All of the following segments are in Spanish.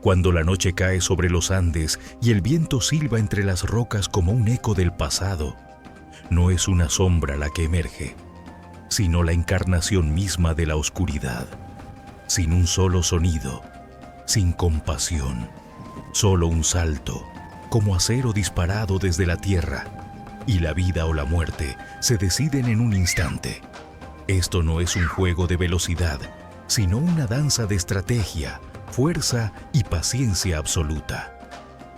Cuando la noche cae sobre los Andes y el viento silba entre las rocas como un eco del pasado, no es una sombra la que emerge, sino la encarnación misma de la oscuridad, sin un solo sonido, sin compasión, solo un salto, como acero disparado desde la tierra, y la vida o la muerte se deciden en un instante. Esto no es un juego de velocidad, sino una danza de estrategia, fuerza y paciencia absoluta.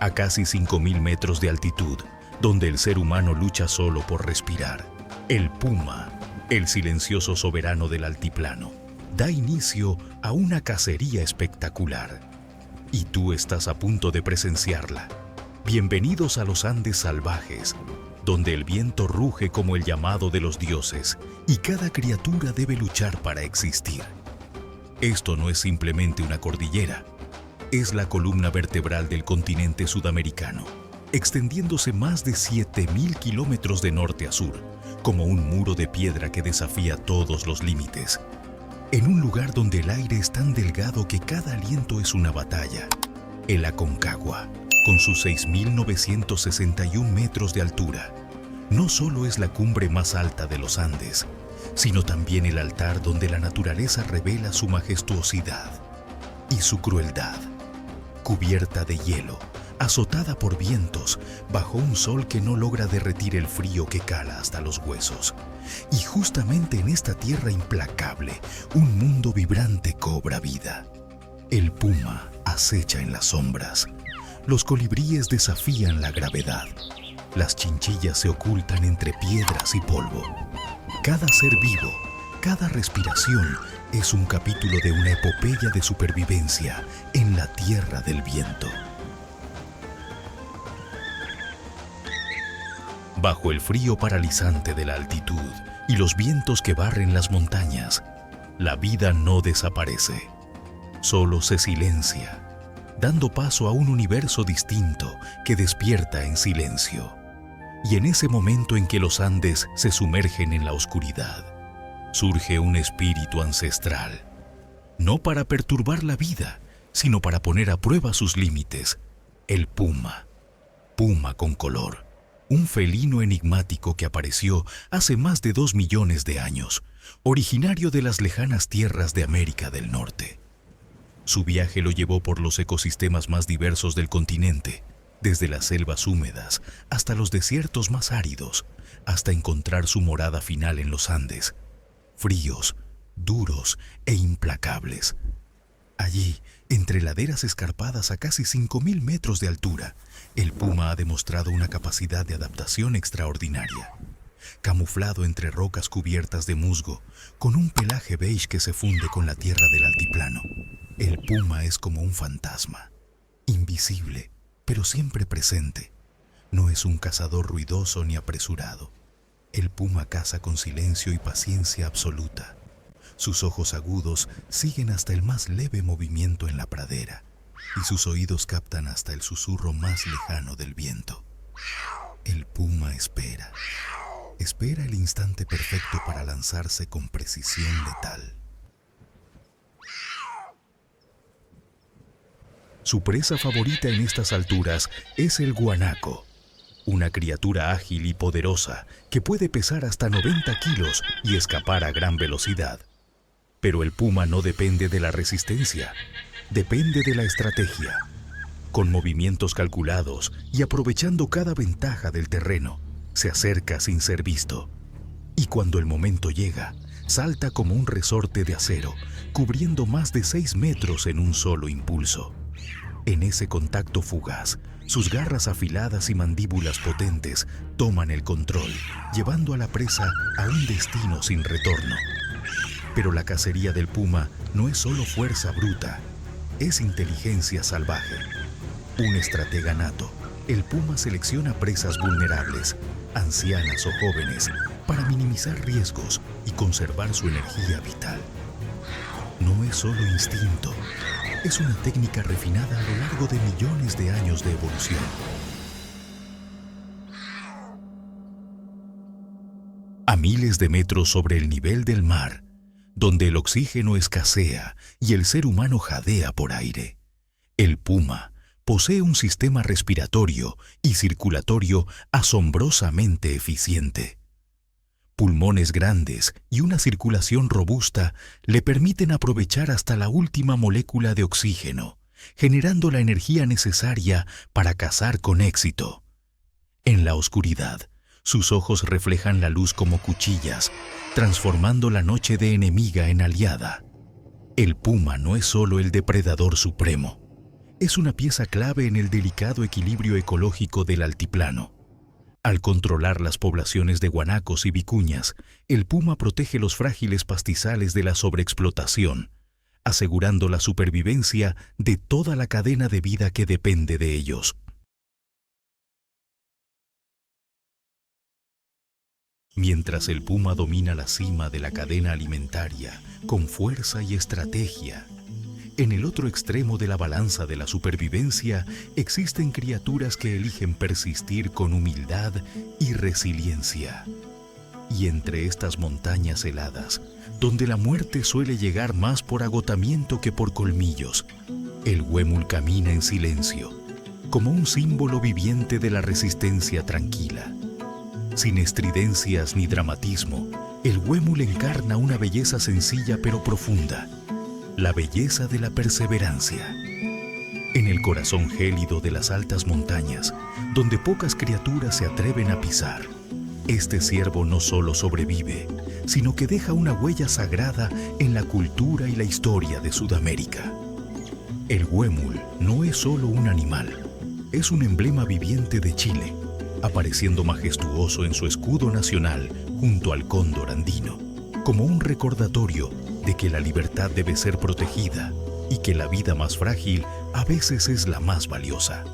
A casi 5.000 metros de altitud, donde el ser humano lucha solo por respirar, el puma, el silencioso soberano del altiplano, da inicio a una cacería espectacular. Y tú estás a punto de presenciarla. Bienvenidos a los Andes salvajes, donde el viento ruge como el llamado de los dioses y cada criatura debe luchar para existir. Esto no es simplemente una cordillera, es la columna vertebral del continente sudamericano, extendiéndose más de 7.000 kilómetros de norte a sur, como un muro de piedra que desafía todos los límites. En un lugar donde el aire es tan delgado que cada aliento es una batalla, el Aconcagua, con sus 6.961 metros de altura, no solo es la cumbre más alta de los Andes, sino también el altar donde la naturaleza revela su majestuosidad y su crueldad. Cubierta de hielo, azotada por vientos, bajo un sol que no logra derretir el frío que cala hasta los huesos. Y justamente en esta tierra implacable, un mundo vibrante cobra vida. El puma acecha en las sombras. Los colibríes desafían la gravedad. Las chinchillas se ocultan entre piedras y polvo. Cada ser vivo, cada respiración es un capítulo de una epopeya de supervivencia en la tierra del viento. Bajo el frío paralizante de la altitud y los vientos que barren las montañas, la vida no desaparece, solo se silencia, dando paso a un universo distinto que despierta en silencio. Y en ese momento en que los Andes se sumergen en la oscuridad, surge un espíritu ancestral, no para perturbar la vida, sino para poner a prueba sus límites. El puma, puma con color, un felino enigmático que apareció hace más de 2 millones de años, originario de las lejanas tierras de América del Norte. Su viaje lo llevó por los ecosistemas más diversos del continente, desde las selvas húmedas hasta los desiertos más áridos, hasta encontrar su morada final en los Andes, fríos, duros e implacables. Allí, entre laderas escarpadas a casi 5.000 metros de altura, el puma ha demostrado una capacidad de adaptación extraordinaria. Camuflado entre rocas cubiertas de musgo, con un pelaje beige que se funde con la tierra del altiplano, el puma es como un fantasma, invisible, pero siempre presente. No es un cazador ruidoso ni apresurado. El puma caza con silencio y paciencia absoluta. Sus ojos agudos siguen hasta el más leve movimiento en la pradera, y sus oídos captan hasta el susurro más lejano del viento. El puma espera. Espera el instante perfecto para lanzarse con precisión letal. Su presa favorita en estas alturas es el guanaco, una criatura ágil y poderosa que puede pesar hasta 90 kilos y escapar a gran velocidad. Pero el puma no depende de la resistencia, depende de la estrategia. Con movimientos calculados y aprovechando cada ventaja del terreno, se acerca sin ser visto. Y cuando el momento llega, salta como un resorte de acero, cubriendo más de 6 metros en un solo impulso. En ese contacto fugaz, sus garras afiladas y mandíbulas potentes toman el control, llevando a la presa a un destino sin retorno. Pero la cacería del puma no es solo fuerza bruta, es inteligencia salvaje. Un estratega nato, el puma selecciona presas vulnerables, ancianas o jóvenes, para minimizar riesgos y conservar su energía vital. No es solo instinto, es una técnica refinada a lo largo de millones de años de evolución. A miles de metros sobre el nivel del mar, donde el oxígeno escasea y el ser humano jadea por aire, El puma posee un sistema respiratorio y circulatorio asombrosamente eficiente. Pulmones grandes y una circulación robusta le permiten aprovechar hasta la última molécula de oxígeno, generando la energía necesaria para cazar con éxito. En la oscuridad, sus ojos reflejan la luz como cuchillas, transformando la noche de enemiga en aliada. El puma no es solo el depredador supremo, es una pieza clave en el delicado equilibrio ecológico del altiplano. Al controlar las poblaciones de guanacos y vicuñas, el puma protege los frágiles pastizales de la sobreexplotación, asegurando la supervivencia de toda la cadena de vida que depende de ellos. Mientras el puma domina la cima de la cadena alimentaria con fuerza y estrategia, en el otro extremo de la balanza de la supervivencia existen criaturas que eligen persistir con humildad y resiliencia. Y entre estas montañas heladas, donde la muerte suele llegar más por agotamiento que por colmillos, el huémul camina en silencio, como un símbolo viviente de la resistencia tranquila. Sin estridencias ni dramatismo, el huémul encarna una belleza sencilla pero profunda, la belleza de la perseverancia. En el corazón gélido de las altas montañas, donde pocas criaturas se atreven a pisar, este ciervo no solo sobrevive, sino que deja una huella sagrada en la cultura y la historia de Sudamérica. El huémul no es solo un animal, es un emblema viviente de Chile, apareciendo majestuoso en su escudo nacional junto al cóndor andino, como un recordatorio de que la libertad debe ser protegida y que la vida más frágil a veces es la más valiosa.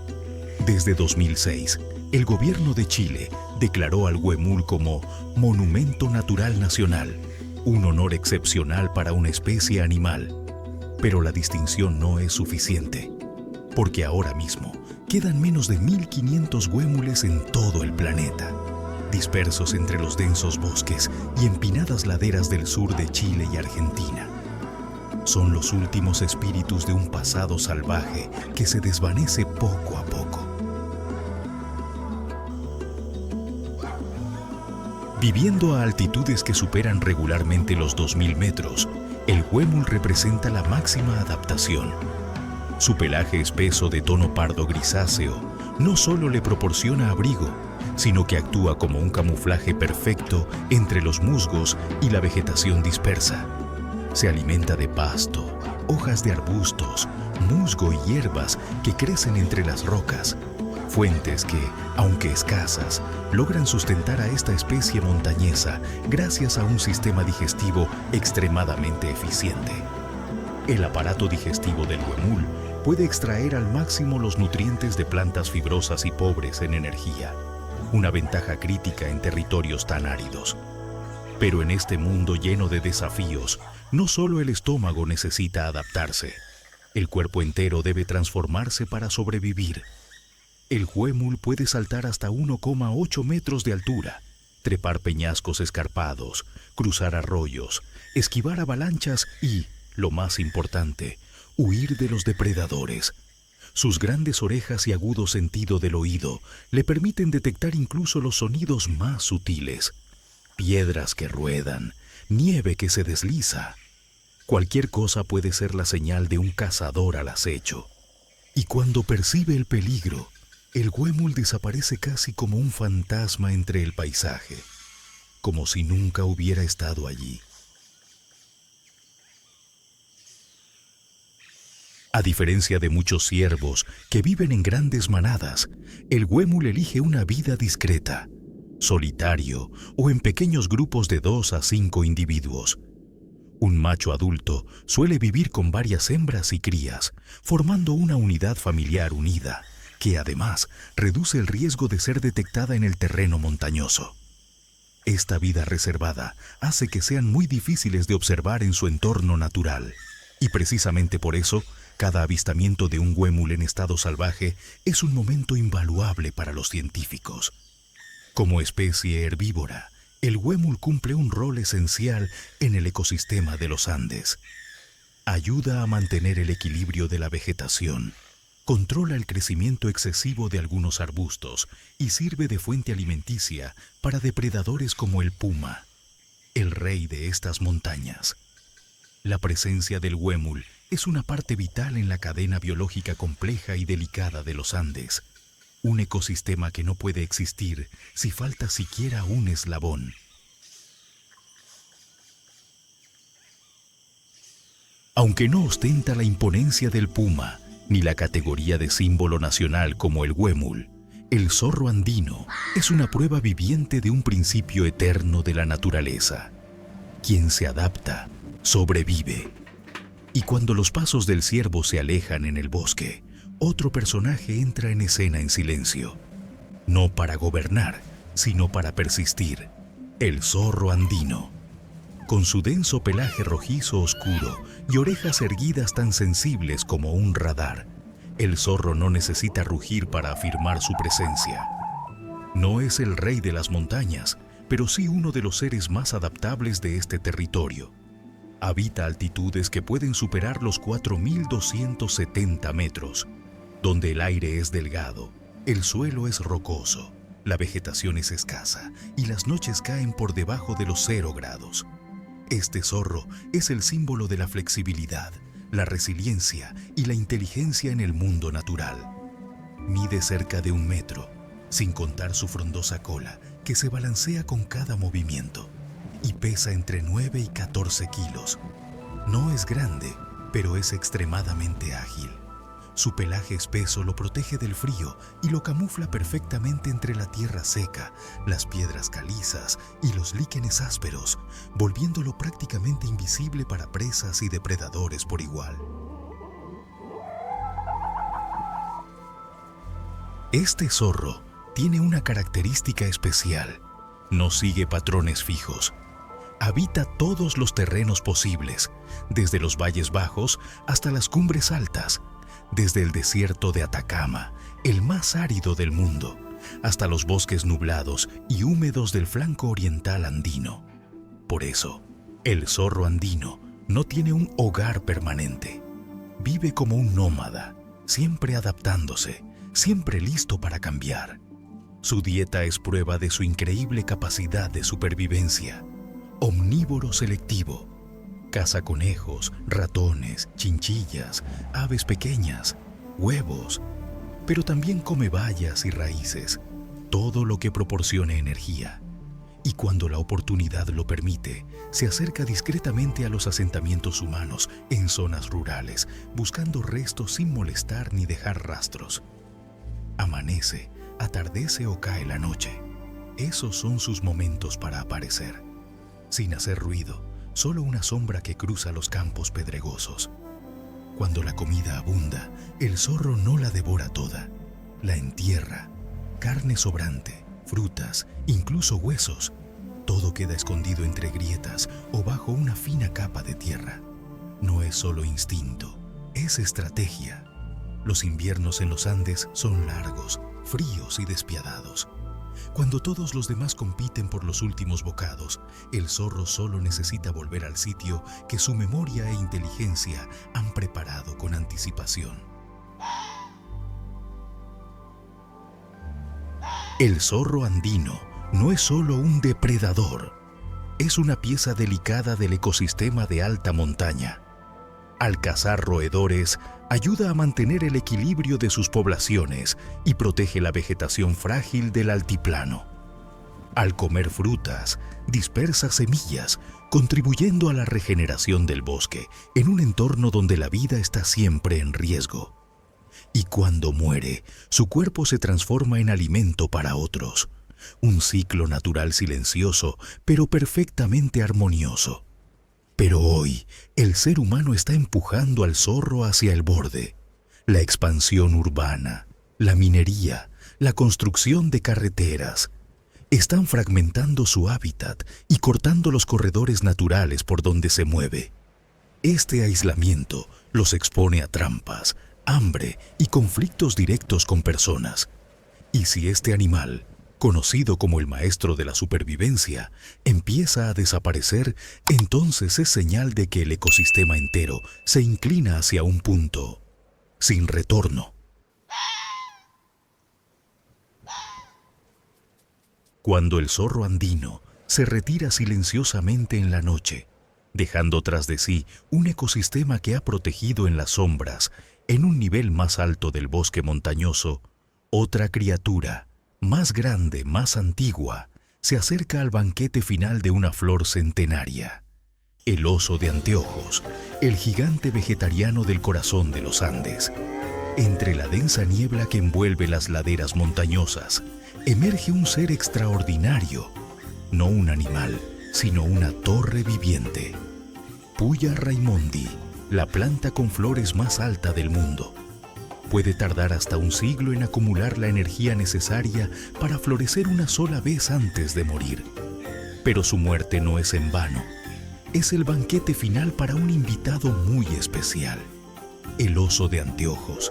Desde 2006, el gobierno de Chile declaró al huémul como Monumento Natural Nacional, un honor excepcional para una especie animal. Pero la distinción no es suficiente, porque ahora mismo quedan menos de 1.500 huémules en todo el planeta, dispersos entre los densos bosques y empinadas laderas del sur de Chile y Argentina. Son los últimos espíritus de un pasado salvaje que se desvanece poco a poco. Viviendo a altitudes que superan regularmente los 2.000 metros, el huémul representa la máxima adaptación. Su pelaje espeso de tono pardo grisáceo no solo le proporciona abrigo, sino que actúa como un camuflaje perfecto entre los musgos y la vegetación dispersa. Se alimenta de pasto, hojas de arbustos, musgo y hierbas que crecen entre las rocas, fuentes que, aunque escasas, logran sustentar a esta especie montañesa gracias a un sistema digestivo extremadamente eficiente. El aparato digestivo del huémul puede extraer al máximo los nutrientes de plantas fibrosas y pobres en energía, una ventaja crítica en territorios tan áridos. Pero en este mundo lleno de desafíos, no solo el estómago necesita adaptarse, el cuerpo entero debe transformarse para sobrevivir. El huémul puede saltar hasta 1,8 metros de altura, trepar peñascos escarpados, cruzar arroyos, esquivar avalanchas y, lo más importante, huir de los depredadores. Sus grandes orejas y agudo sentido del oído le permiten detectar incluso los sonidos más sutiles. Piedras que ruedan, nieve que se desliza. Cualquier cosa puede ser la señal de un cazador al acecho. Y cuando percibe el peligro, el huémul desaparece casi como un fantasma entre el paisaje, como si nunca hubiera estado allí. A diferencia de muchos ciervos que viven en grandes manadas, el huémul elige una vida discreta, solitario o en pequeños grupos de 2 a 5 individuos. Un macho adulto suele vivir con varias hembras y crías, formando una unidad familiar unida, que además reduce el riesgo de ser detectada en el terreno montañoso. Esta vida reservada hace que sean muy difíciles de observar en su entorno natural, y precisamente por eso, cada avistamiento de un huémul en estado salvaje es un momento invaluable para los científicos. Como especie herbívora, el huémul cumple un rol esencial en el ecosistema de los Andes. Ayuda a mantener el equilibrio de la vegetación, Controla el crecimiento excesivo de algunos arbustos y sirve de fuente alimenticia para depredadores como el puma, el rey de estas montañas. La presencia del huémul es una parte vital en la cadena biológica compleja y delicada de los Andes, un ecosistema que no puede existir si falta siquiera un eslabón. Aunque no ostenta la imponencia del puma, ni la categoría de símbolo nacional como el huémul, el zorro andino es una prueba viviente de un principio eterno de la naturaleza. Quien se adapta, sobrevive. Y cuando los pasos del ciervo se alejan en el bosque, otro personaje entra en escena en silencio. No para gobernar, sino para persistir. El zorro andino. Con su denso pelaje rojizo oscuro y orejas erguidas tan sensibles como un radar, el zorro no necesita rugir para afirmar su presencia. No es el rey de las montañas, pero sí uno de los seres más adaptables de este territorio. Habita altitudes que pueden superar los 4.270 metros, donde el aire es delgado, el suelo es rocoso, la vegetación es escasa y las noches caen por debajo de los 0 grados. Este zorro es el símbolo de la flexibilidad, la resiliencia y la inteligencia en el mundo natural. Mide cerca de 1 metro, sin contar su frondosa cola que se balancea con cada movimiento, y pesa entre 9 y 14 kilos. No es grande, pero es extremadamente ágil. Su pelaje espeso lo protege del frío y lo camufla perfectamente entre la tierra seca, las piedras calizas y los líquenes ásperos, volviéndolo prácticamente invisible para presas y depredadores por igual. Este zorro tiene una característica especial. No sigue patrones fijos. Habita todos los terrenos posibles, desde los valles bajos hasta las cumbres altas, desde el desierto de Atacama, el más árido del mundo, hasta los bosques nublados y húmedos del flanco oriental andino. Por eso, el zorro andino no tiene un hogar permanente. Vive como un nómada, siempre adaptándose, siempre listo para cambiar. Su dieta es prueba de su increíble capacidad de supervivencia. Omnívoro selectivo. Caza conejos, ratones, chinchillas, aves pequeñas, huevos, pero también come bayas y raíces, todo lo que proporcione energía. Y cuando la oportunidad lo permite, se acerca discretamente a los asentamientos humanos en zonas rurales, buscando restos sin molestar ni dejar rastros. Amanece, atardece o cae la noche. Esos son sus momentos para aparecer. Sin hacer ruido, solo una sombra que cruza los campos pedregosos. Cuando la comida abunda, el zorro no la devora toda, la entierra. Carne sobrante, frutas, incluso huesos, todo queda escondido entre grietas o bajo una fina capa de tierra. No es solo instinto, es estrategia. Los inviernos en los Andes son largos, fríos y despiadados. Cuando todos los demás compiten por los últimos bocados, el zorro solo necesita volver al sitio que su memoria e inteligencia han preparado con anticipación. El zorro andino no es solo un depredador, es una pieza delicada del ecosistema de alta montaña. Al cazar roedores, ayuda a mantener el equilibrio de sus poblaciones y protege la vegetación frágil del altiplano. Al comer frutas, dispersa semillas, contribuyendo a la regeneración del bosque en un entorno donde la vida está siempre en riesgo. Y cuando muere, su cuerpo se transforma en alimento para otros. Un ciclo natural silencioso, pero perfectamente armonioso. Pero hoy, el ser humano está empujando al zorro hacia el borde. La expansión urbana, la minería, la construcción de carreteras, están fragmentando su hábitat y cortando los corredores naturales por donde se mueve. Este aislamiento los expone a trampas, hambre y conflictos directos con personas. Y si este animal, conocido como el maestro de la supervivencia, empieza a desaparecer, entonces es señal de que el ecosistema entero se inclina hacia un punto sin retorno. Cuando el zorro andino se retira silenciosamente en la noche, dejando tras de sí un ecosistema que ha protegido en las sombras, en un nivel más alto del bosque montañoso, otra criatura, más grande, más antigua, se acerca al banquete final de una flor centenaria. El oso de anteojos, el gigante vegetariano del corazón de los Andes. Entre la densa niebla que envuelve las laderas montañosas, emerge un ser extraordinario, no un animal, sino una torre viviente. Puya Raimondi, la planta con flores más alta del mundo. Puede tardar hasta un siglo en acumular la energía necesaria para florecer una sola vez antes de morir. Pero su muerte no es en vano. Es el banquete final para un invitado muy especial. El oso de anteojos,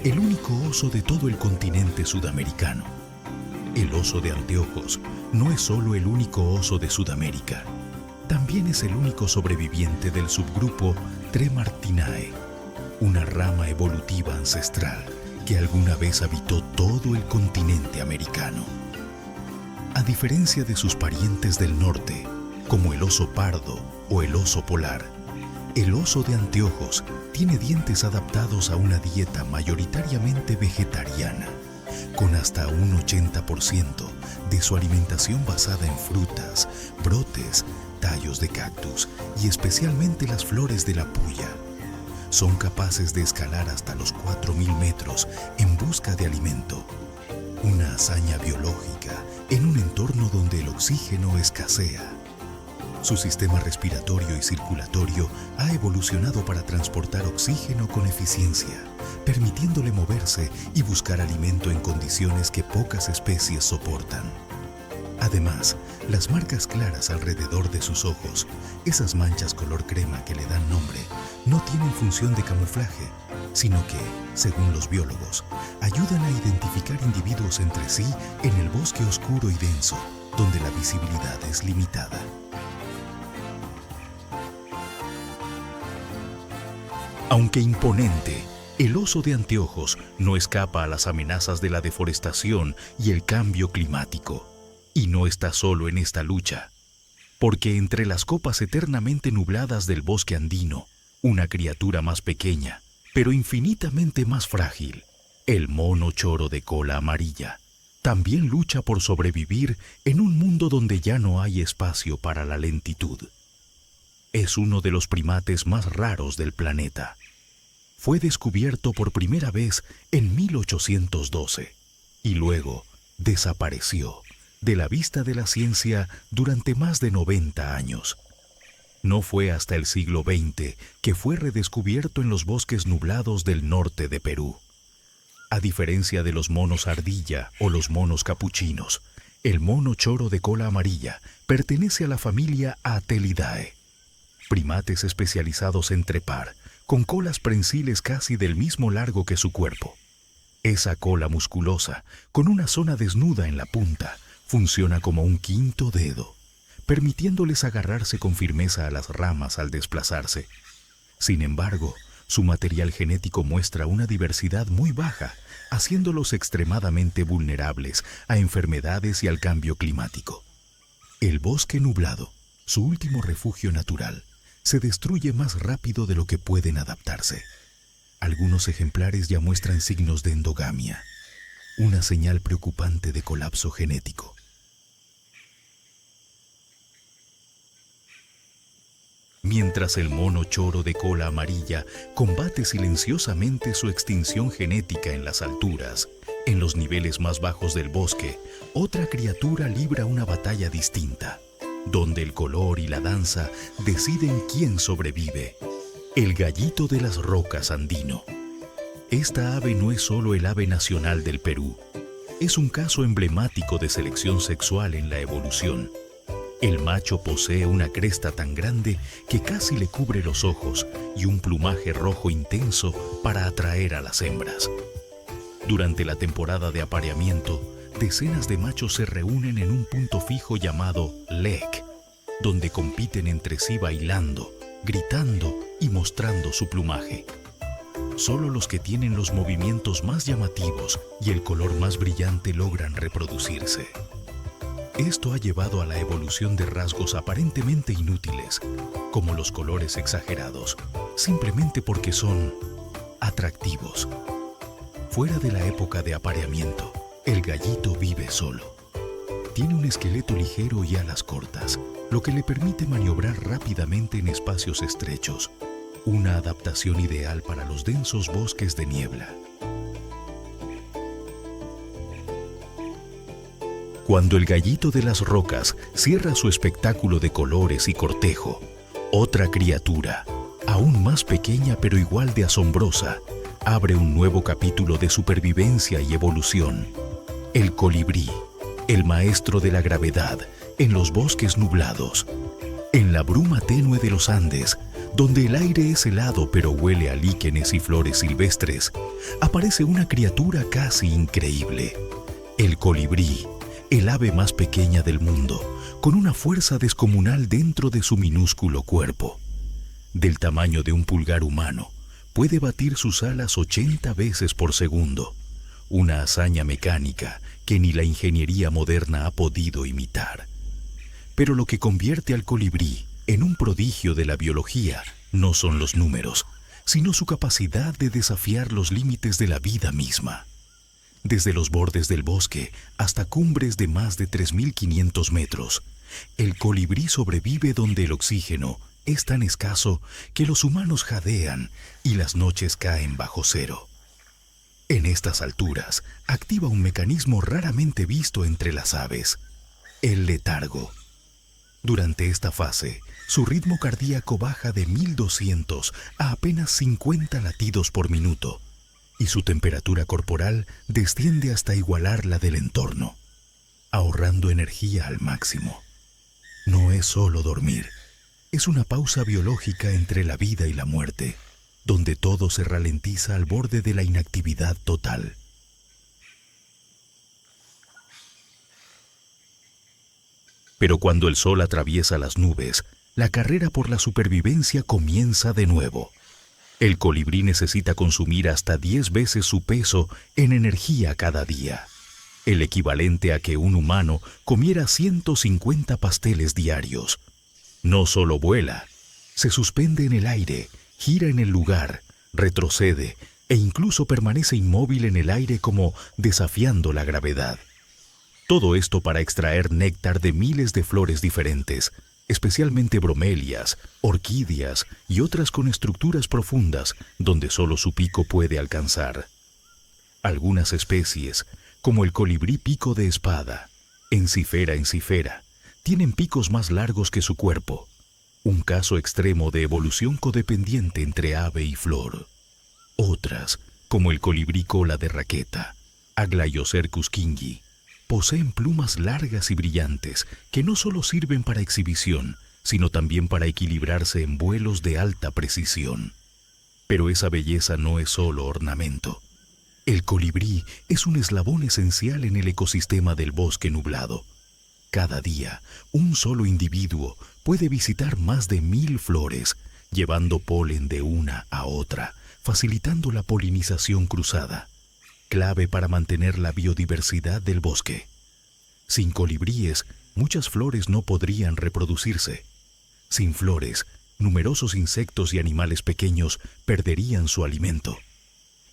el único oso de todo el continente sudamericano. El oso de anteojos no es solo el único oso de Sudamérica. También es el único sobreviviente del subgrupo Tremartinae, una rama evolutiva ancestral que alguna vez habitó todo el continente americano. A diferencia de sus parientes del norte, como el oso pardo o el oso polar, el oso de anteojos tiene dientes adaptados a una dieta mayoritariamente vegetariana, con hasta un 80% de su alimentación basada en frutas, brotes, tallos de cactus y especialmente las flores de la puya. Son capaces de escalar hasta los 4.000 metros en busca de alimento. Una hazaña biológica en un entorno donde el oxígeno escasea. Su sistema respiratorio y circulatorio ha evolucionado para transportar oxígeno con eficiencia, permitiéndole moverse y buscar alimento en condiciones que pocas especies soportan. Además, las marcas claras alrededor de sus ojos, esas manchas color crema que le dan nombre, no tienen función de camuflaje, sino que, según los biólogos, ayudan a identificar individuos entre sí en el bosque oscuro y denso, donde la visibilidad es limitada. Aunque imponente, el oso de anteojos no escapa a las amenazas de la deforestación y el cambio climático. Y no está solo en esta lucha, porque entre las copas eternamente nubladas del bosque andino, una criatura más pequeña, pero infinitamente más frágil, el mono choro de cola amarilla, también lucha por sobrevivir en un mundo donde ya no hay espacio para la lentitud. Es uno de los primates más raros del planeta. Fue descubierto por primera vez en 1812 y luego desapareció de la vista de la ciencia durante más de 90 años. No fue hasta el siglo XX que fue redescubierto en los bosques nublados del norte de Perú. A diferencia de los monos ardilla o los monos capuchinos, el mono choro de cola amarilla pertenece a la familia Atelidae, primates especializados en trepar, con colas prensiles casi del mismo largo que su cuerpo. Esa cola musculosa, con una zona desnuda en la punta, funciona como un quinto dedo, permitiéndoles agarrarse con firmeza a las ramas al desplazarse. Sin embargo, su material genético muestra una diversidad muy baja, haciéndolos extremadamente vulnerables a enfermedades y al cambio climático. El bosque nublado, su último refugio natural, se destruye más rápido de lo que pueden adaptarse. Algunos ejemplares ya muestran signos de endogamia, una señal preocupante de colapso genético. Mientras el mono choro de cola amarilla combate silenciosamente su extinción genética en las alturas, en los niveles más bajos del bosque, otra criatura libra una batalla distinta, donde el color y la danza deciden quién sobrevive. El gallito de las rocas andino. Esta ave no es solo el ave nacional del Perú, es un caso emblemático de selección sexual en la evolución. El macho posee una cresta tan grande que casi le cubre los ojos y un plumaje rojo intenso para atraer a las hembras. Durante la temporada de apareamiento, decenas de machos se reúnen en un punto fijo llamado lek, donde compiten entre sí bailando, gritando y mostrando su plumaje. Solo los que tienen los movimientos más llamativos y el color más brillante logran reproducirse. Esto ha llevado a la evolución de rasgos aparentemente inútiles, como los colores exagerados, simplemente porque son atractivos. Fuera de la época de apareamiento, el gallito vive solo. Tiene un esqueleto ligero y alas cortas, lo que le permite maniobrar rápidamente en espacios estrechos, una adaptación ideal para los densos bosques de niebla. Cuando el gallito de las rocas cierra su espectáculo de colores y cortejo, otra criatura, aún más pequeña pero igual de asombrosa, abre un nuevo capítulo de supervivencia y evolución. El colibrí, el maestro de la gravedad en los bosques nublados. En la bruma tenue de los Andes, donde el aire es helado pero huele a líquenes y flores silvestres, aparece una criatura casi increíble. El colibrí, el ave más pequeña del mundo, con una fuerza descomunal dentro de su minúsculo cuerpo. Del tamaño de un pulgar humano, puede batir sus alas 80 veces por segundo, una hazaña mecánica que ni la ingeniería moderna ha podido imitar. Pero lo que convierte al colibrí en un prodigio de la biología no son los números, sino su capacidad de desafiar los límites de la vida misma. Desde los bordes del bosque hasta cumbres de más de 3.500 metros, el colibrí sobrevive donde el oxígeno es tan escaso que los humanos jadean y las noches caen bajo cero. En estas alturas, activa un mecanismo raramente visto entre las aves, el letargo. Durante esta fase, su ritmo cardíaco baja de 1.200 a apenas 50 latidos por minuto, y su temperatura corporal desciende hasta igualar la del entorno, ahorrando energía al máximo. No es solo dormir, es una pausa biológica entre la vida y la muerte, donde todo se ralentiza al borde de la inactividad total. Pero cuando el sol atraviesa las nubes, la carrera por la supervivencia comienza de nuevo. El colibrí necesita consumir hasta 10 veces su peso en energía cada día, el equivalente a que un humano comiera 150 pasteles diarios. No solo vuela, se suspende en el aire, gira en el lugar, retrocede e incluso permanece inmóvil en el aire como desafiando la gravedad. Todo esto para extraer néctar de miles de flores diferentes, especialmente bromelias, orquídeas y otras con estructuras profundas donde solo su pico puede alcanzar. Algunas especies, como el colibrí pico de espada, Encifera encifera, tienen picos más largos que su cuerpo, un caso extremo de evolución codependiente entre ave y flor. Otras, como el colibrí cola de raqueta, Aglaiocercus kingi, poseen plumas largas y brillantes que no solo sirven para exhibición, sino también para equilibrarse en vuelos de alta precisión. Pero esa belleza no es solo ornamento. El colibrí es un eslabón esencial en el ecosistema del bosque nublado. Cada día, un solo individuo puede visitar más de 1000 flores, llevando polen de una a otra, facilitando la polinización cruzada, clave para mantener la biodiversidad del bosque. Sin colibríes, muchas flores no podrían reproducirse. Sin flores, numerosos insectos y animales pequeños perderían su alimento.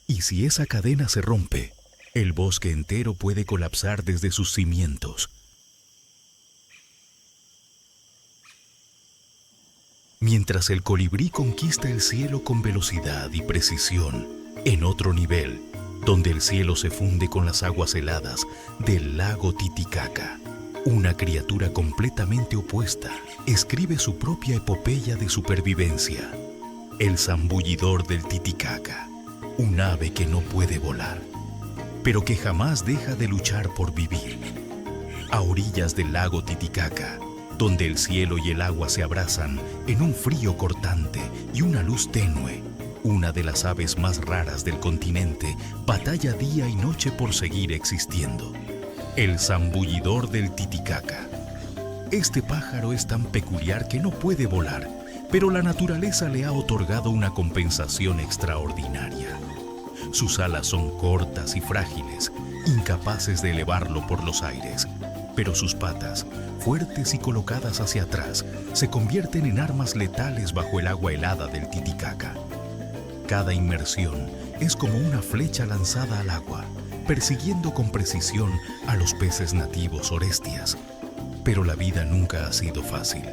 Y si esa cadena se rompe, el bosque entero puede colapsar desde sus cimientos. Mientras el colibrí conquista el cielo con velocidad y precisión, en otro nivel, donde el cielo se funde con las aguas heladas del lago Titicaca, una criatura completamente opuesta escribe su propia epopeya de supervivencia. El zambullidor del Titicaca, un ave que no puede volar, pero que jamás deja de luchar por vivir. A orillas del lago Titicaca, donde el cielo y el agua se abrazan en un frío cortante y una luz tenue, una de las aves más raras del continente batalla día y noche por seguir existiendo. El zambullidor del Titicaca. Este pájaro es tan peculiar que no puede volar, pero la naturaleza le ha otorgado una compensación extraordinaria. Sus alas son cortas y frágiles, incapaces de elevarlo por los aires, Pero sus patas, fuertes y colocadas hacia atrás, se convierten en armas letales bajo el agua helada del Titicaca. Cada inmersión es como una flecha lanzada al agua, persiguiendo con precisión a los peces nativos orestias. Pero la vida nunca ha sido fácil.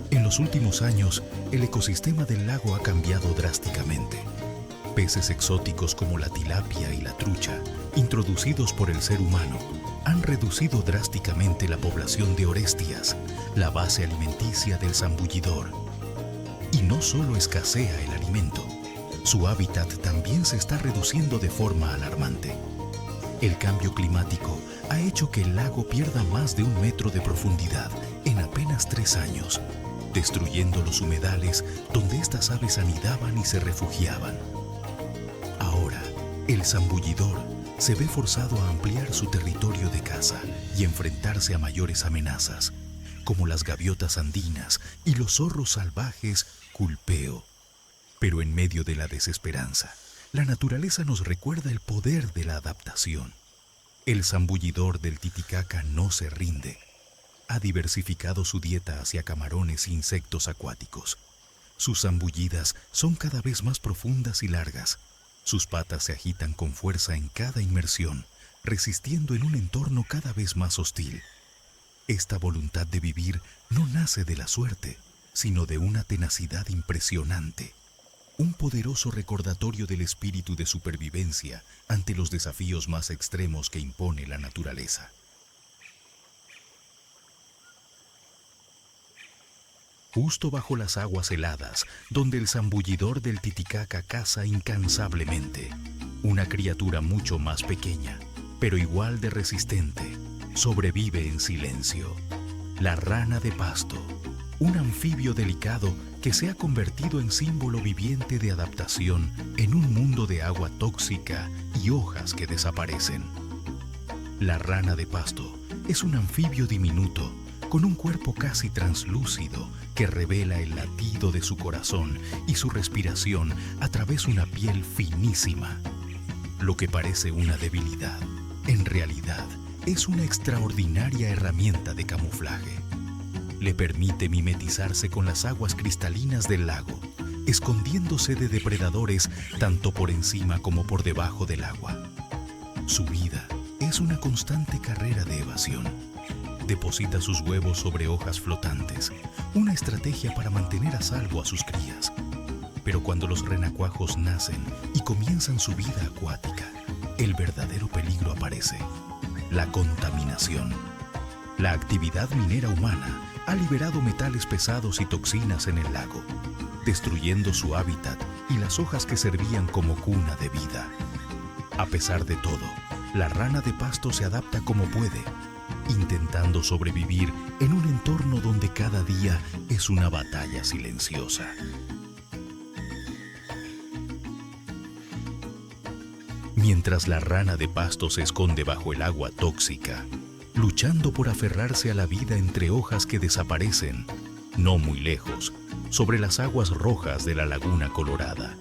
En los últimos años, el ecosistema del lago ha cambiado drásticamente. Peces exóticos como la tilapia y la trucha, introducidos por el ser humano, han reducido drásticamente la población de orestias, la base alimenticia del zambullidor. Y no solo escasea el alimento, su hábitat también se está reduciendo de forma alarmante. El cambio climático ha hecho que el lago pierda más de 1 metro de profundidad en apenas 3 años, destruyendo los humedales donde estas aves anidaban y se refugiaban. Ahora, el zambullidor se ve forzado a ampliar su territorio de caza y enfrentarse a mayores amenazas, como las gaviotas andinas y los zorros salvajes culpeo. Pero en medio de la desesperanza, la naturaleza nos recuerda el poder de la adaptación. El zambullidor del Titicaca no se rinde. Ha diversificado su dieta hacia camarones e insectos acuáticos. Sus zambullidas son cada vez más profundas y largas. Sus patas se agitan con fuerza en cada inmersión, resistiendo en un entorno cada vez más hostil. Esta voluntad de vivir no nace de la suerte, sino de una tenacidad impresionante. Un poderoso recordatorio del espíritu de supervivencia ante los desafíos más extremos que impone la naturaleza. Justo bajo las aguas heladas, donde el zambullidor del Titicaca caza incansablemente, una criatura mucho más pequeña, pero igual de resistente, sobrevive en silencio. La rana de pasto, un anfibio delicado que se ha convertido en símbolo viviente de adaptación en un mundo de agua tóxica y hojas que desaparecen. La rana de pasto es un anfibio diminuto, con un cuerpo casi translúcido que revela el latido de su corazón y su respiración a través de una piel finísima. Lo que parece una debilidad, en realidad, es una extraordinaria herramienta de camuflaje. Le permite mimetizarse con las aguas cristalinas del lago, escondiéndose de depredadores tanto por encima como por debajo del agua. Su vida es una constante carrera de evasión. Deposita sus huevos sobre hojas flotantes, una estrategia para mantener a salvo a sus crías. Pero cuando los renacuajos nacen y comienzan su vida acuática, el verdadero peligro aparece: la contaminación. La actividad minera humana ha liberado metales pesados y toxinas en el lago, destruyendo su hábitat y las hojas que servían como cuna de vida. A pesar de todo, la rana de pasto se adapta como puede, intentando sobrevivir en un entorno donde cada día es una batalla silenciosa. Mientras la rana de pasto se esconde bajo el agua tóxica, luchando por aferrarse a la vida entre hojas que desaparecen, no muy lejos, sobre las aguas rojas de la Laguna Colorada,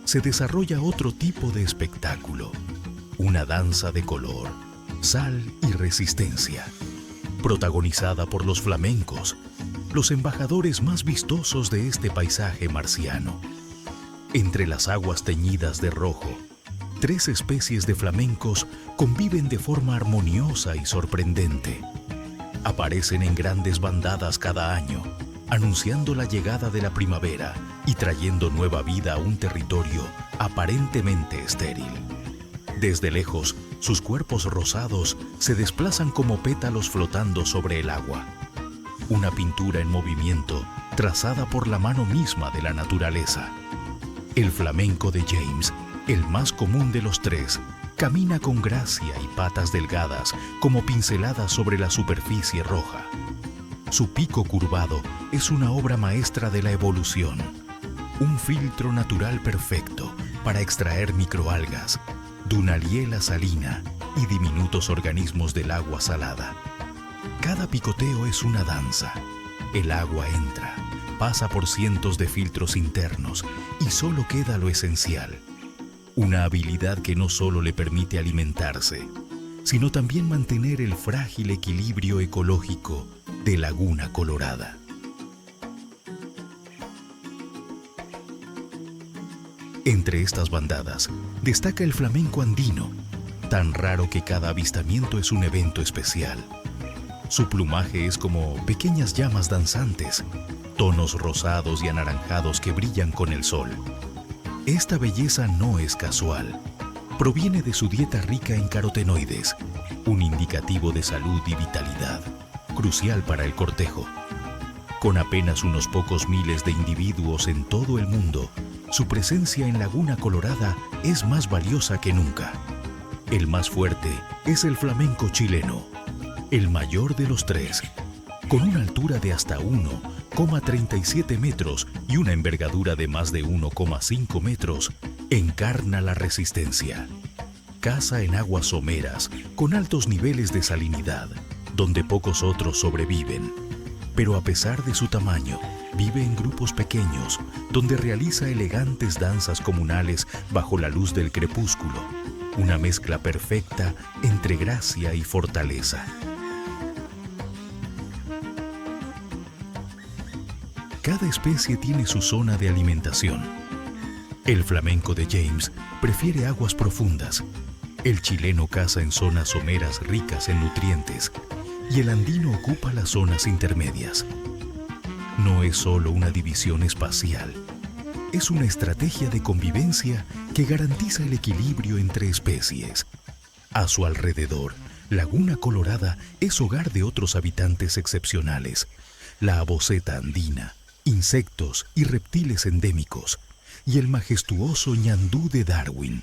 se desarrolla otro tipo de espectáculo, una danza de color, sal y resistencia, protagonizada por los flamencos, los embajadores más vistosos de este paisaje marciano. Entre las aguas teñidas de rojo, 3 especies de flamencos conviven de forma armoniosa y sorprendente. Aparecen en grandes bandadas cada año, anunciando la llegada de la primavera y trayendo nueva vida a un territorio aparentemente estéril. Desde lejos, sus cuerpos rosados se desplazan como pétalos flotando sobre el agua. Una pintura en movimiento trazada por la mano misma de la naturaleza. El flamenco de James, el más común de los 3, camina con gracia y patas delgadas como pinceladas sobre la superficie roja. Su pico curvado es una obra maestra de la evolución, un filtro natural perfecto para extraer microalgas, Dunaliella salina y diminutos organismos del agua salada. Cada picoteo es una danza. El agua entra, pasa por cientos de filtros internos y solo queda lo esencial. Una habilidad que no solo le permite alimentarse, sino también mantener el frágil equilibrio ecológico de Laguna Colorada. Entre estas bandadas destaca el flamenco andino, tan raro que cada avistamiento es un evento especial. Su plumaje es como pequeñas llamas danzantes, tonos rosados y anaranjados que brillan con el sol. Esta belleza no es casual. Proviene de su dieta rica en carotenoides, un indicativo de salud y vitalidad, crucial para el cortejo. Con apenas unos pocos miles de individuos en todo el mundo, su presencia en Laguna Colorada es más valiosa que nunca. El más fuerte es el flamenco chileno, el mayor de los tres, con una altura de hasta 1,37 metros y una envergadura de más de 1,5 metros, encarna la resistencia. Caza en aguas someras, con altos niveles de salinidad, donde pocos otros sobreviven. Pero a pesar de su tamaño, vive en grupos pequeños, donde realiza elegantes danzas comunales bajo la luz del crepúsculo, una mezcla perfecta entre gracia y fortaleza. Cada especie tiene su zona de alimentación. El flamenco de James prefiere aguas profundas, el chileno caza en zonas someras ricas en nutrientes y el andino ocupa las zonas intermedias. No es solo una división espacial, es una estrategia de convivencia que garantiza el equilibrio entre especies. A su alrededor, Laguna Colorada es hogar de otros habitantes excepcionales, la avoceta andina, insectos y reptiles endémicos, y el majestuoso ñandú de Darwin,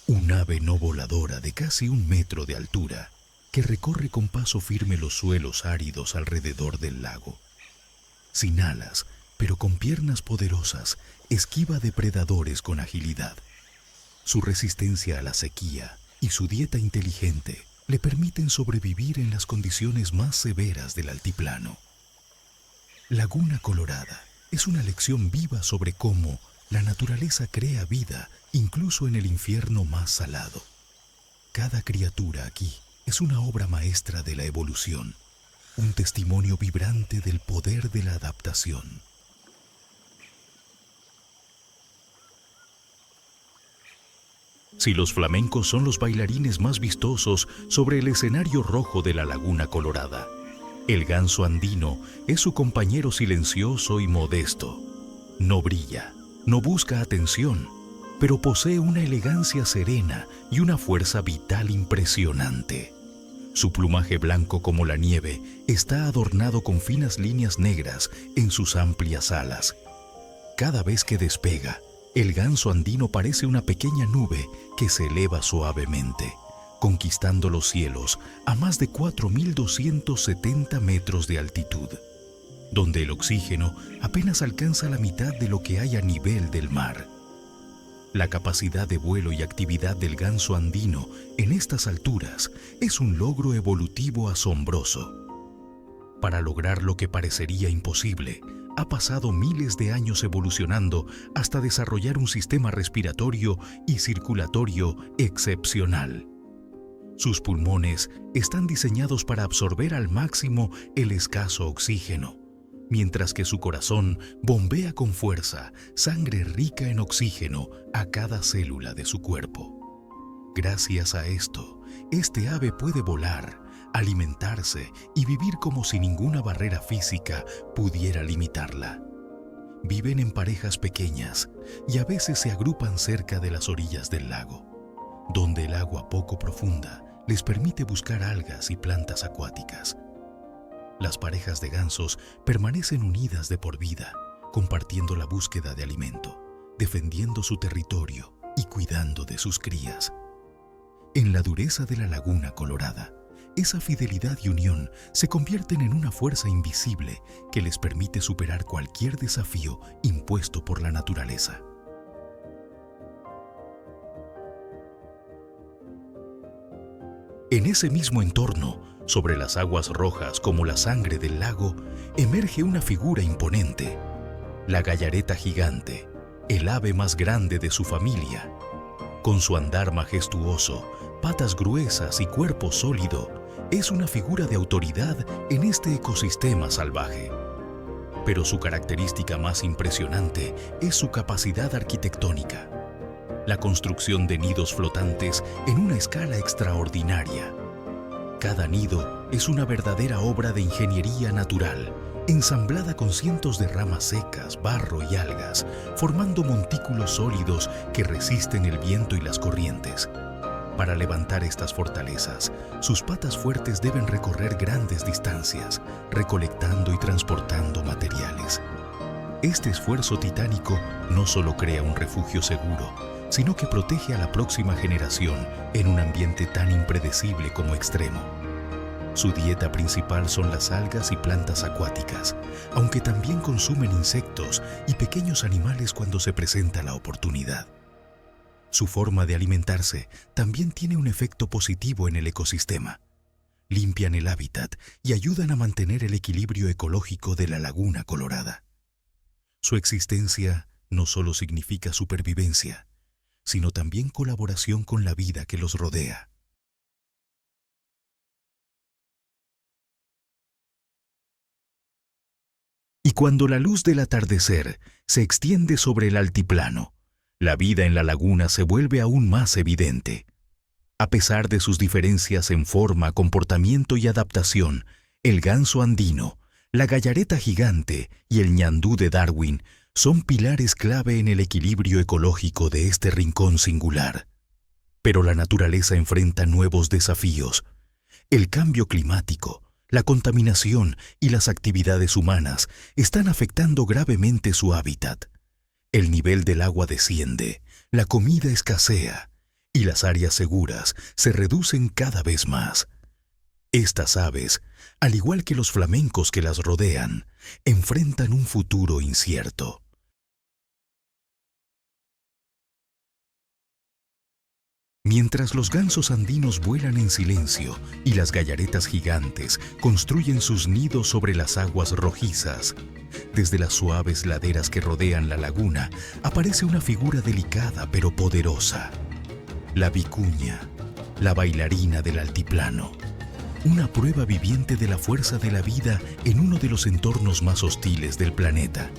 un ave no voladora de casi 1 metro de altura, que recorre con paso firme los suelos áridos alrededor del lago. Sin alas, pero con piernas poderosas, esquiva depredadores con agilidad. Su resistencia a la sequía y su dieta inteligente le permiten sobrevivir en las condiciones más severas del altiplano. Laguna Colorada es una lección viva sobre cómo la naturaleza crea vida incluso en el infierno más salado. Cada criatura aquí es una obra maestra de la evolución, un testimonio vibrante del poder de la adaptación. Si los flamencos son los bailarines más vistosos sobre el escenario rojo de la Laguna Colorada, el ganso andino es su compañero silencioso y modesto. No brilla, no busca atención, pero posee una elegancia serena y una fuerza vital impresionante. Su plumaje blanco como la nieve está adornado con finas líneas negras en sus amplias alas. Cada vez que despega, el ganso andino parece una pequeña nube que se eleva suavemente, conquistando los cielos a más de 4.270 metros de altitud, donde el oxígeno apenas alcanza la mitad de lo que hay a nivel del mar. La capacidad de vuelo y actividad del ganso andino en estas alturas es un logro evolutivo asombroso. Para lograr lo que parecería imposible, ha pasado miles de años evolucionando hasta desarrollar un sistema respiratorio y circulatorio excepcional. Sus pulmones están diseñados para absorber al máximo el escaso oxígeno, mientras que su corazón bombea con fuerza sangre rica en oxígeno a cada célula de su cuerpo. Gracias a esto, este ave puede volar, alimentarse y vivir como si ninguna barrera física pudiera limitarla. Viven en parejas pequeñas y a veces se agrupan cerca de las orillas del lago, donde el agua poco profunda les permite buscar algas y plantas acuáticas. Las parejas de gansos permanecen unidas de por vida, compartiendo la búsqueda de alimento, defendiendo su territorio y cuidando de sus crías. En la dureza de la Laguna Colorada, esa fidelidad y unión se convierten en una fuerza invisible que les permite superar cualquier desafío impuesto por la naturaleza. En ese mismo entorno, sobre las aguas rojas como la sangre del lago, emerge una figura imponente, la gallareta gigante, el ave más grande de su familia. Con su andar majestuoso, patas gruesas y cuerpo sólido, es una figura de autoridad en este ecosistema salvaje. Pero su característica más impresionante es su capacidad arquitectónica. La construcción de nidos flotantes en una escala extraordinaria. Cada nido es una verdadera obra de ingeniería natural, ensamblada con cientos de ramas secas, barro y algas, formando montículos sólidos que resisten el viento y las corrientes. Para levantar estas fortalezas, sus patas fuertes deben recorrer grandes distancias, recolectando y transportando materiales. Este esfuerzo titánico no solo crea un refugio seguro, sino que protege a la próxima generación en un ambiente tan impredecible como extremo. Su dieta principal son las algas y plantas acuáticas, aunque también consumen insectos y pequeños animales cuando se presenta la oportunidad. Su forma de alimentarse también tiene un efecto positivo en el ecosistema. Limpian el hábitat y ayudan a mantener el equilibrio ecológico de la Laguna Colorada. Su existencia no solo significa supervivencia, sino también colaboración con la vida que los rodea. Y cuando la luz del atardecer se extiende sobre el altiplano, la vida en la laguna se vuelve aún más evidente. A pesar de sus diferencias en forma, comportamiento y adaptación, el ganso andino, la gallareta gigante y el ñandú de Darwin son pilares clave en el equilibrio ecológico de este rincón singular. Pero la naturaleza enfrenta nuevos desafíos. El cambio climático, la contaminación y las actividades humanas están afectando gravemente su hábitat. El nivel del agua desciende, la comida escasea y las áreas seguras se reducen cada vez más. Estas aves, al igual que los flamencos que las rodean, enfrentan un futuro incierto. Mientras los gansos andinos vuelan en silencio y las gallaretas gigantes construyen sus nidos sobre las aguas rojizas, desde las suaves laderas que rodean la laguna aparece una figura delicada pero poderosa. La vicuña, la bailarina del altiplano. Una prueba viviente de la fuerza de la vida en uno de los entornos más hostiles del planeta.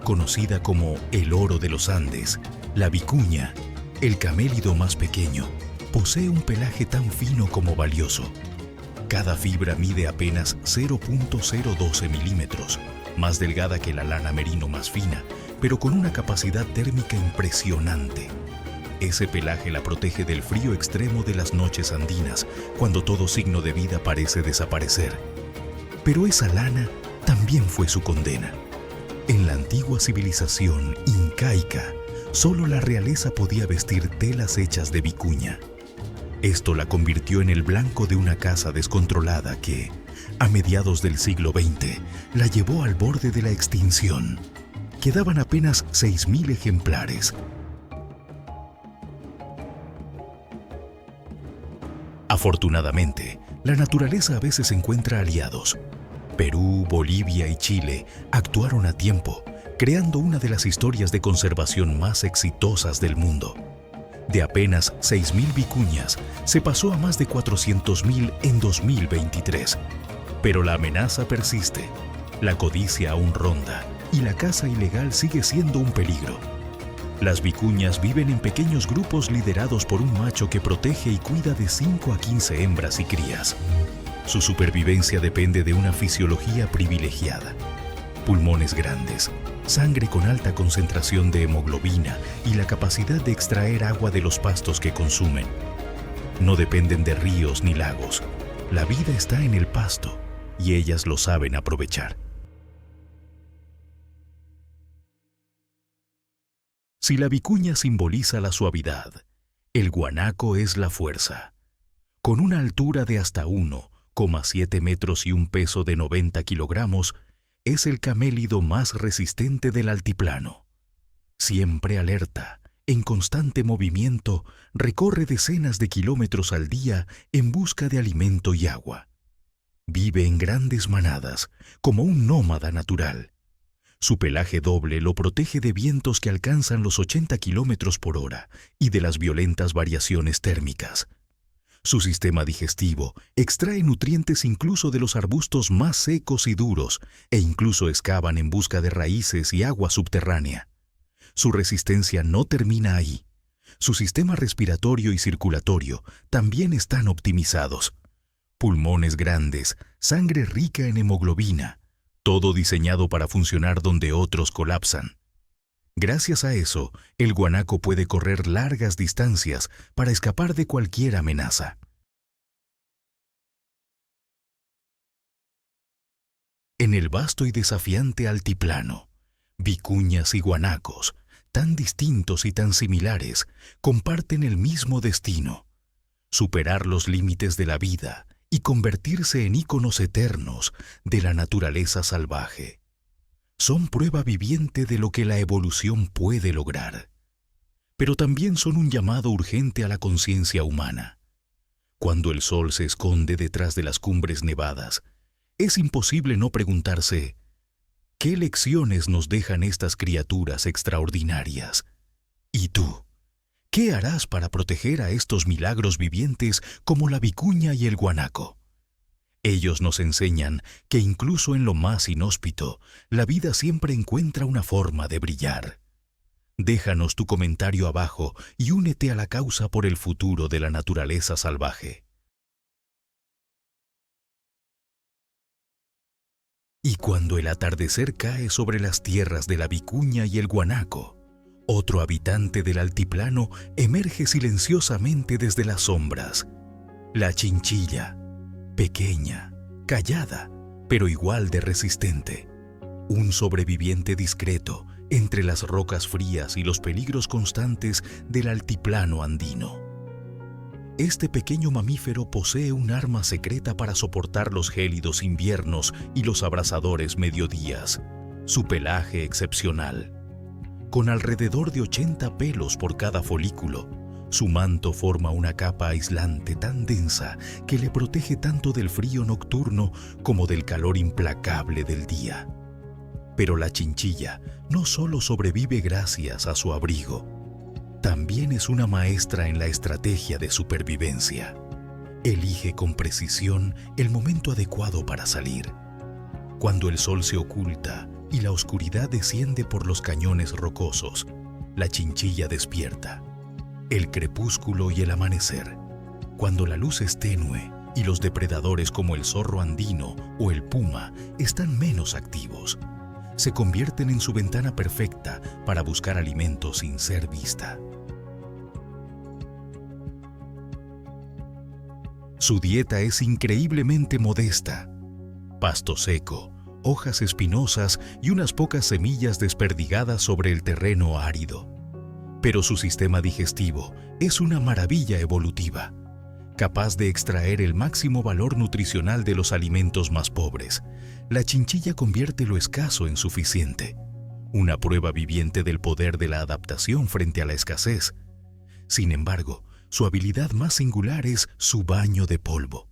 Conocida como el oro de los Andes, la vicuña, el camélido más pequeño, posee un pelaje tan fino como valioso. Cada fibra mide apenas 0.012 milímetros, más delgada que la lana merino más fina, pero con una capacidad térmica impresionante. Ese pelaje la protege del frío extremo de las noches andinas, cuando todo signo de vida parece desaparecer. Pero esa lana también fue su condena. En la antigua civilización incaica, solo la realeza podía vestir telas hechas de vicuña. Esto la convirtió en el blanco de una caza descontrolada que, a mediados del siglo XX, la llevó al borde de la extinción. Quedaban apenas 6.000 ejemplares. Afortunadamente, la naturaleza a veces encuentra aliados. Perú, Bolivia y Chile actuaron a tiempo, creando una de las historias de conservación más exitosas del mundo. De apenas 6.000 vicuñas, se pasó a más de 400.000 en 2023. Pero la amenaza persiste, la codicia aún ronda y la caza ilegal sigue siendo un peligro. Las vicuñas viven en pequeños grupos liderados por un macho que protege y cuida de 5 a 15 hembras y crías. Su supervivencia depende de una fisiología privilegiada. Pulmones grandes, sangre con alta concentración de hemoglobina y la capacidad de extraer agua de los pastos que consumen. No dependen de ríos ni lagos. La vida está en el pasto y ellas lo saben aprovechar. Si la vicuña simboliza la suavidad, el guanaco es la fuerza. Con una altura de hasta 1,7 metros y un peso de 90 kilogramos, es el camélido más resistente del altiplano. Siempre alerta, en constante movimiento, recorre decenas de kilómetros al día en busca de alimento y agua. Vive en grandes manadas, como un nómada natural. Su pelaje doble lo protege de vientos que alcanzan los 80 kilómetros por hora y de las violentas variaciones térmicas. Su sistema digestivo extrae nutrientes incluso de los arbustos más secos y duros e incluso excavan en busca de raíces y agua subterránea. Su resistencia no termina ahí. Su sistema respiratorio y circulatorio también están optimizados. Pulmones grandes, sangre rica en hemoglobina, todo diseñado para funcionar donde otros colapsan. Gracias a eso, el guanaco puede correr largas distancias para escapar de cualquier amenaza. En el vasto y desafiante altiplano, vicuñas y guanacos, tan distintos y tan similares, comparten el mismo destino: superar los límites de la vida y convertirse en íconos eternos de la naturaleza salvaje. Son prueba viviente de lo que la evolución puede lograr. Pero también son un llamado urgente a la conciencia humana. Cuando el sol se esconde detrás de las cumbres nevadas, es imposible no preguntarse: ¿qué lecciones nos dejan estas criaturas extraordinarias? ¿Y tú? ¿Qué harás para proteger a estos milagros vivientes como la vicuña y el guanaco? Ellos nos enseñan que incluso en lo más inhóspito, la vida siempre encuentra una forma de brillar. Déjanos tu comentario abajo y únete a la causa por el futuro de la naturaleza salvaje. Y cuando el atardecer cae sobre las tierras de la vicuña y el guanaco, otro habitante del altiplano emerge silenciosamente desde las sombras: la chinchilla. Pequeña, callada, pero igual de resistente. Un sobreviviente discreto entre las rocas frías y los peligros constantes del altiplano andino. Este pequeño mamífero posee un arma secreta para soportar los gélidos inviernos y los abrasadores mediodías: su pelaje excepcional. Con alrededor de 80 pelos por cada folículo, su manto forma una capa aislante tan densa que le protege tanto del frío nocturno como del calor implacable del día. Pero la chinchilla no solo sobrevive gracias a su abrigo, también es una maestra en la estrategia de supervivencia. Elige con precisión el momento adecuado para salir. Cuando el sol se oculta y la oscuridad desciende por los cañones rocosos, la chinchilla despierta. El crepúsculo y el amanecer, cuando la luz es tenue y los depredadores como el zorro andino o el puma están menos activos, se convierten en su ventana perfecta para buscar alimento sin ser vista. Su dieta es increíblemente modesta: pasto seco, hojas espinosas y unas pocas semillas desperdigadas sobre el terreno árido. Pero su sistema digestivo es una maravilla evolutiva, capaz de extraer el máximo valor nutricional de los alimentos más pobres. La chinchilla convierte lo escaso en suficiente, una prueba viviente del poder de la adaptación frente a la escasez. Sin embargo, su habilidad más singular es su baño de polvo.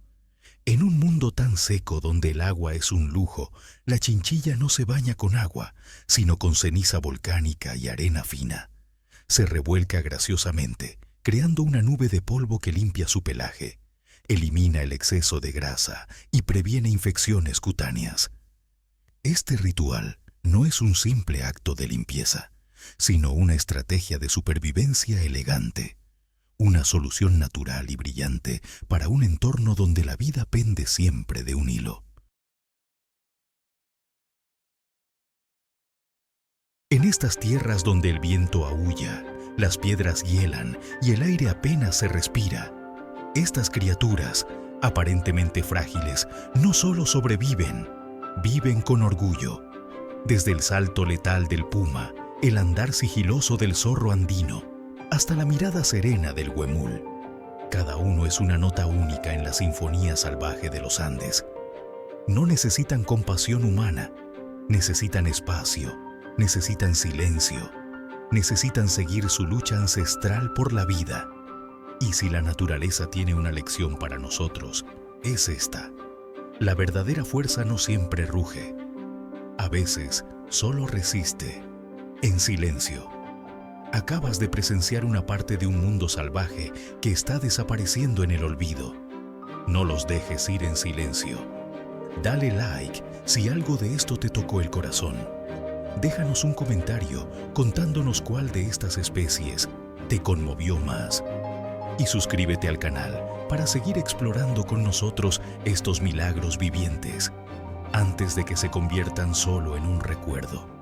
En un mundo tan seco donde el agua es un lujo, la chinchilla no se baña con agua, sino con ceniza volcánica y arena fina. Se revuelca graciosamente, creando una nube de polvo que limpia su pelaje, elimina el exceso de grasa y previene infecciones cutáneas. Este ritual no es un simple acto de limpieza, sino una estrategia de supervivencia elegante, una solución natural y brillante para un entorno donde la vida pende siempre de un hilo. En estas tierras donde el viento aúlla, las piedras hielan y el aire apenas se respira, estas criaturas, aparentemente frágiles, no solo sobreviven, viven con orgullo. Desde el salto letal del puma, el andar sigiloso del zorro andino, hasta la mirada serena del huemul, cada uno es una nota única en la sinfonía salvaje de los Andes. No necesitan compasión humana, necesitan espacio, necesitan silencio, necesitan seguir su lucha ancestral por la vida. Y si la naturaleza tiene una lección para nosotros, es esta: la verdadera fuerza no siempre ruge. A veces solo resiste, en silencio. Acabas de presenciar una parte de un mundo salvaje que está desapareciendo en el olvido. No los dejes ir en silencio. Dale like si algo de esto te tocó el corazón. Déjanos un comentario contándonos cuál de estas especies te conmovió más. Y suscríbete al canal para seguir explorando con nosotros estos milagros vivientes antes de que se conviertan solo en un recuerdo.